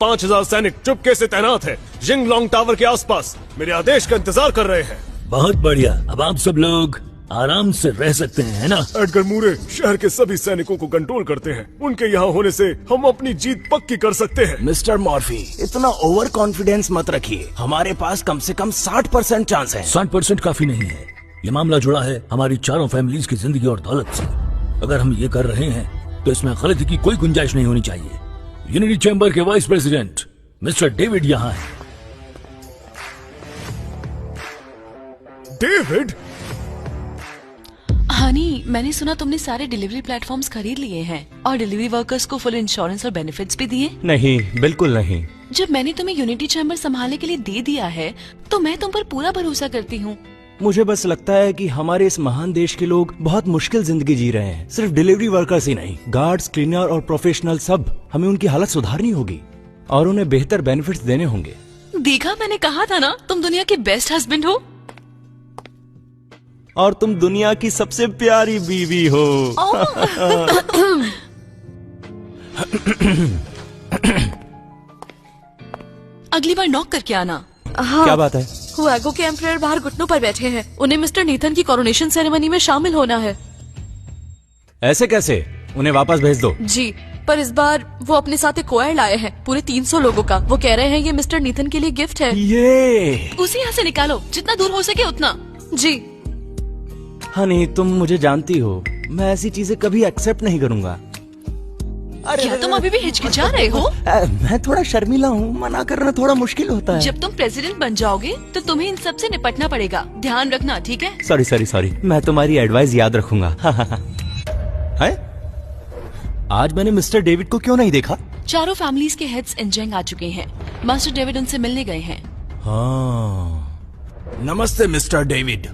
5000 सैनिक चुपके से तैनात हैं जिंगलोंग टावर के आसपास, मेरे आदेश का इंतजार कर रहे हैं। बहुत बढ़िया, अब आप सब लोग आराम से रह सकते हैं, है ना? एडगर मूरे शहर के सभी सैनिकों को कंट्रोल करते हैं, उनके यहाँ होने से हम अपनी जीत पक्की कर सकते हैं। मिस्टर मॉर्फी, इतना ओवर कॉन्फिडेंस मत रखिए, हमारे पास कम से कम 60% चांस है। 60% काफी नहीं है। ये मामला जुड़ा है हमारी चारों फैमिलीज की जिंदगी और दौलत से। अगर हम ये कर रहे हैं तो इसमें गलती की कोई गुंजाइश नहीं होनी चाहिए। यूनिटी चैम्बर के वाइस प्रेसिडेंट मिस्टर डेविड यहाँ है। डेविड? हनी, मैंने सुना तुमने सारे डिलीवरी प्लेटफॉर्म्स खरीद लिए हैं और डिलीवरी वर्कर्स को फुल इंश्योरेंस और बेनिफिट्स भी दिए। नहीं, बिल्कुल नहीं। जब मैंने तुम्हें यूनिटी चैम्बर संभालने के लिए दे दिया है तो मैं तुम पर पूरा भरोसा करती हूँ। मुझे बस लगता है कि हमारे इस महान देश के लोग बहुत मुश्किल जिंदगी जी रहे हैं। सिर्फ डिलीवरी वर्कर्स ही नहीं, गार्ड्स, क्लीनर और प्रोफेशनल सब। हमें उनकी हालत सुधारनी होगी और उन्हें बेहतर बेनिफिट्स देने होंगे। देखा, मैंने कहा था ना, तुम दुनिया के बेस्ट हस्बैंड हो और तुम दुनिया की सबसे प्यारी बीवी हो। अगली बार नॉक करके आना। हाँ, क्या बात है? हुएगो के एम्परर बाहर घुटनों पर बैठे हैं, उन्हें मिस्टर नीथन की कोरोनेशन सेरेमनी में शामिल होना है। ऐसे कैसे? उन्हें वापस भेज दो। जी, पर इस बार वो अपने साथ एक कोयर लाए हैं, पूरे 300 लोगों का। वो कह रहे हैं ये मिस्टर नीथन के लिए गिफ्ट है। ये उसे यहाँ से निकालो, जितना दूर हो सके उतना। जी। हनी, तुम मुझे जानती हो, मैं ऐसी चीजें कभी एक्सेप्ट नहीं करूँगा। क्या तुम अभी भी हिचकिचा रहे हो? मैं थोड़ा शर्मीला हूँ, मना करना थोड़ा मुश्किल होता है। जब तुम प्रेसिडेंट बन जाओगे तो तुम्हें इन सब से निपटना पड़ेगा, ध्यान रखना, ठीक है? सॉरी, मैं तुम्हारी एडवाइस याद रखूंगा। है? आज मैंने मिस्टर डेविड को क्यों नहीं देखा? चारों फैमिलीज के हेड्स इंजैंग आ चुके हैं, मास्टर डेविड उनसे मिलने गए हैं। हाँ। नमस्ते मिस्टर डेविड।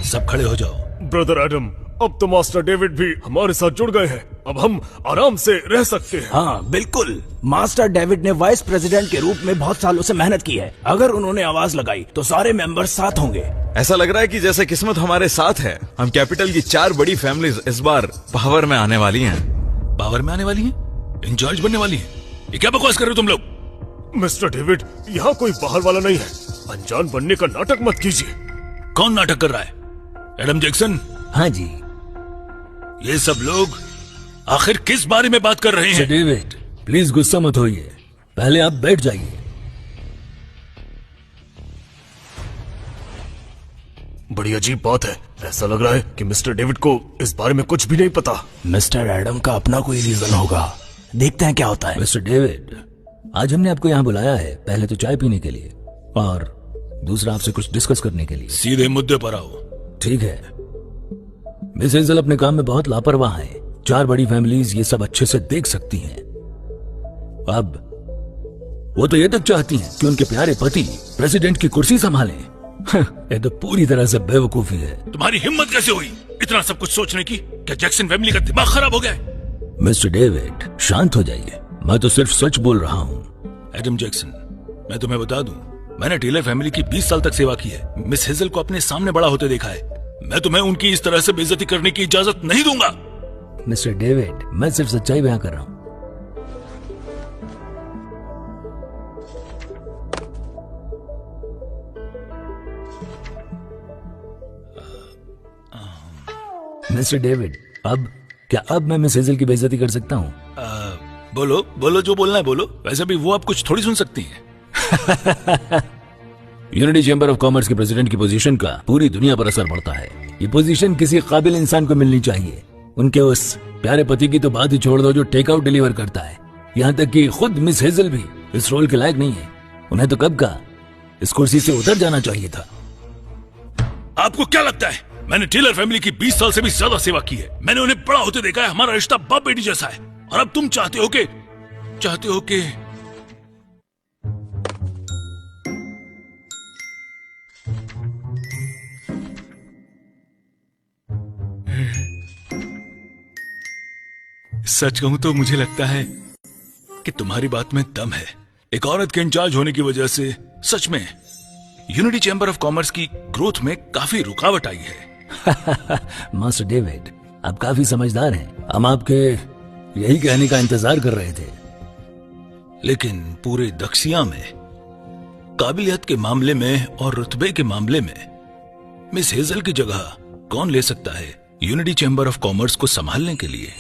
सब खड़े हो जाओ। ब्रदर एडम, अब तो मास्टर डेविड भी हमारे साथ जुड़ गए हैं, अब हम आराम से रह सकते हैं। हाँ बिल्कुल, मास्टर डेविड ने वाइस प्रेसिडेंट के रूप में बहुत सालों से मेहनत की है। अगर उन्होंने आवाज लगाई तो सारे मेंबर्स साथ होंगे। ऐसा लग रहा है कि जैसे किस्मत हमारे साथ है। हम कैपिटल की 4 बड़ी फैमिलीज इस बार पावर में आने वाली हैं। पावर में आने वाली हैं? इंचार्ज बनने वाली हैं? ये क्या बकवास कर रहे हो तुम लोग? मिस्टर डेविड, यहाँ कोई बाहर वाला नहीं है, अनजान बनने का नाटक मत कीजिए। कौन नाटक कर रहा है? Adam Jackson? हाँ जी। ये सब लोग आखिर किस बारे में बात कर रहे हैं? डेविड, प्लीज गुस्सा मत होइए, पहले आप बैठ जाइए। बड़ी अजीब बात है, ऐसा लग रहा है कि मिस्टर डेविड को इस बारे में कुछ भी नहीं पता। मिस्टर एडम का अपना कोई रीजन होगा, देखते हैं क्या होता है। मिस्टर डेविड, आज हमने आपको यहाँ बुलाया है, पहले तो चाय पीने के लिए और दूसरा आपसे कुछ डिस्कस करने के लिए। सीधे मुद्दे पर आओ। ठीक है। मिस हेजल अपने काम में बहुत लापरवाह है। 4 बड़ी फैमिलीज ये सब अच्छे से देख सकती हैं। अब वो तो ये तक चाहती हैं कि उनके प्यारे पति प्रेसिडेंट की कुर्सी संभालें। ये तो पूरी तरह से बेवकूफी है। तुम्हारी हिम्मत कैसे हुई इतना सब कुछ सोचने की? क्या जैक्सन फैमिली का दिमाग खराब हो गया है? मिस्टर डेविड, शांत हो जाइए, मैं तो सिर्फ सच बोल रहा हूँ। एडम जैक्सन, मैं तुम्हें बता दूं, मैंने टेलर फैमिली की 20 साल तक सेवा की है। मिस हेजल को अपने सामने बड़ा होते देखा है। मैं तुम्हें उनकी इस तरह से बेइज्जती करने की इजाजत नहीं दूंगा। मिस्टर डेविड, मैं सिर्फ सच्चाई बयां कर रहा हूं। मिस्टर डेविड, अब मैं मिस हेजल की बेइज्जती कर सकता हूं? बोलो जो बोलना है बोलो। वैसे भी वो आप कुछ थोड़ी सुन सकती हैं। यूनिटी चैम्बर ऑफ कॉमर्स के प्रेसिडेंट की पोजीशन का पूरी दुनिया पर असर पड़ता है। ये पोजीशन किसी काबिल इंसान को मिलनी चाहिए। उनके उस प्यारे पति की तो बात ही छोड़ दो जो टेक आउट डिलीवर करता है। यहाँ तक कि खुद मिस हेजल भी इस रोल के लायक नहीं है। उन्हें तो कब का इस कुर्सी से उतर जाना चाहिए था। आपको क्या लगता है मैंने टेलर फैमिली की 20 साल से भी ज्यादा सेवा की है। मैंने उन्हें बड़ा होते देखा है। हमारा रिश्ता बाप बेटी जैसा है। और अब तुम चाहते हो कि सच कहूं तो मुझे लगता है कि तुम्हारी बात में दम है। एक औरत के इंचार्ज होने की वजह से सच में यूनिटी चैम्बर ऑफ कॉमर्स की ग्रोथ में काफी रुकावट आई है। मास्टर डेविड, आप काफी समझदार हैं। हम आपके यही कहने का इंतजार कर रहे थे। लेकिन पूरे दक्षिया में काबिलियत के मामले में और रुतबे के मामले में मिस हेजल की जगह कौन ले सकता है यूनिटी चैम्बर ऑफ कॉमर्स को संभालने के लिए?